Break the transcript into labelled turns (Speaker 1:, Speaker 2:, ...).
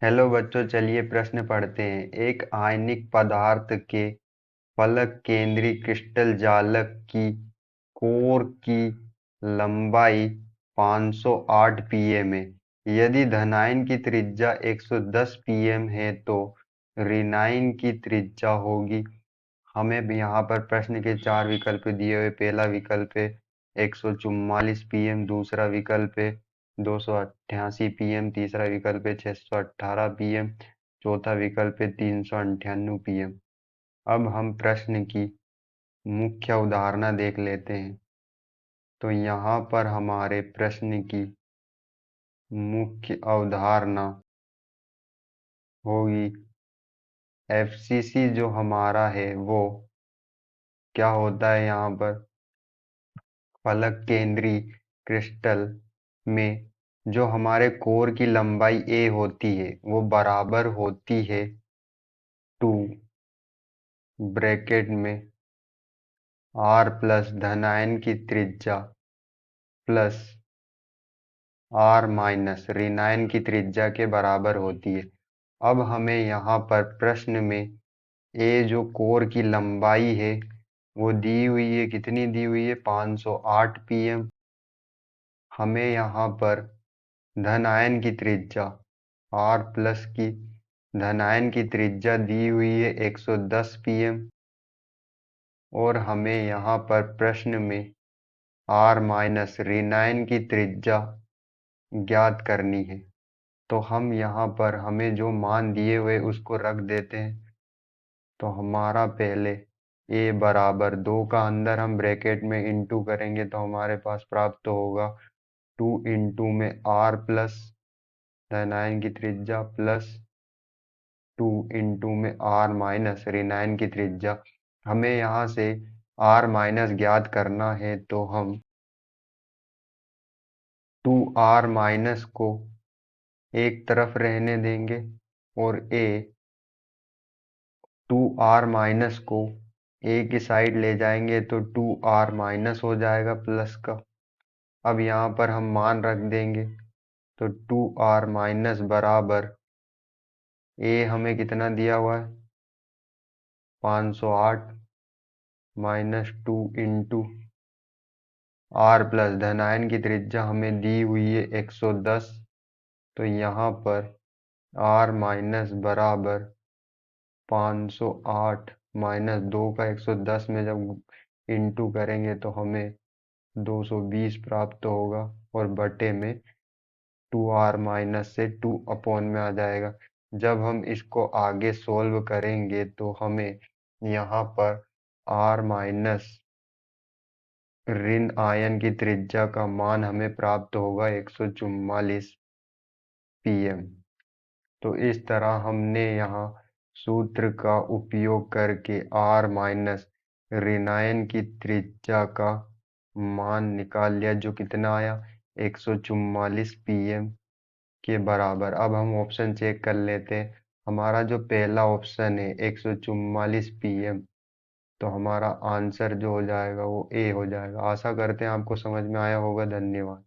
Speaker 1: Hello बच्चों, चलिए प्रश्न पढ़ते हैं। एक आयनिक पदार्थ के फलक केंद्रीय क्रिस्टल जालक की कोर की लंबाई 508 पीएम है। यदि धनायन की त्रिज्या 110 पीएम है तो ऋणायन की त्रिज्या होगी। हमें भी यहाँ पर प्रश्न के चार विकल्प दिए हुए। पहला विकल्प है 144 पीएम, दूसरा विकल्प है 288 पीएम, तीसरा विकल्प है 618 पीएम, चौथा विकल्प है 398 पीएम। अब हम प्रश्न की मुख्य अवधारणा देख लेते हैं। तो यहाँ पर हमारे प्रश्न की मुख्य अवधारणा होगी, एफसीसी जो हमारा है वो क्या होता है। यहाँ पर फलक केंद्रीय क्रिस्टल में जो हमारे कोर की लंबाई ए होती है वो बराबर होती है 2 ब्रैकेट में आर प्लस धनायन की त्रिज्या प्लस आर माइनस ऋणायन की त्रिज्या के बराबर होती है। अब हमें यहाँ पर प्रश्न में ए जो कोर की लंबाई है वो दी हुई है। कितनी दी हुई है? 508 पीएम। हमें यहाँ पर धनायन की त्रिज्या आर प्लस की धनायन की त्रिज्या दी हुई है 110 पीएम। और हमें यहाँ पर प्रश्न में आर माइनस ऋणायन की त्रिज्या ज्ञात करनी है। तो हम यहाँ पर हमें जो मान दिए हुए उसको रख देते हैं। तो हमारा पहले ए बराबर 2 का अंदर हम ब्रैकेट में इंटू करेंगे तो हमारे पास प्राप्त होगा 2 इंटू में आर प्लस धनायन की त्रिज्या प्लस 2 इंटू में आर माइनस ऋणायन की त्रिज्या। हमें यहाँ से आर माइनस ज्ञात करना है तो हम 2r माइनस को एक तरफ रहने देंगे और 2r माइनस को ए की साइड ले जाएंगे तो 2r माइनस हो जाएगा प्लस का। अब यहाँ पर हम मान रख देंगे तो 2r माइनस बराबर ए हमें कितना दिया हुआ है 508 माइनस 2 इंटू आर प्लस धनायन की त्रिज्या हमें दी हुई है 110। तो यहाँ पर आर माइनस बराबर 508 माइनस 2 का 110 में जब इंटू करेंगे तो हमें 220 प्राप्त होगा और बटे में 2r माइनस से 2 अपॉन में आ जाएगा। जब हम इसको आगे सोल्व करेंगे तो हमें यहाँ पर r माइनस ऋण आयन की त्रिज्या का मान हमें प्राप्त होगा 144 पीएम। तो इस तरह हमने यहाँ सूत्र का उपयोग करके r माइनस ऋणायन की त्रिज्या का मान निकाल लिया, जो कितना आया 144 पीएम के बराबर। अब हम ऑप्शन चेक कर लेते हैं। हमारा जो पहला ऑप्शन है 144 पीएम, तो हमारा आंसर जो हो जाएगा वो ए हो जाएगा। आशा करते हैं आपको समझ में आया होगा। धन्यवाद।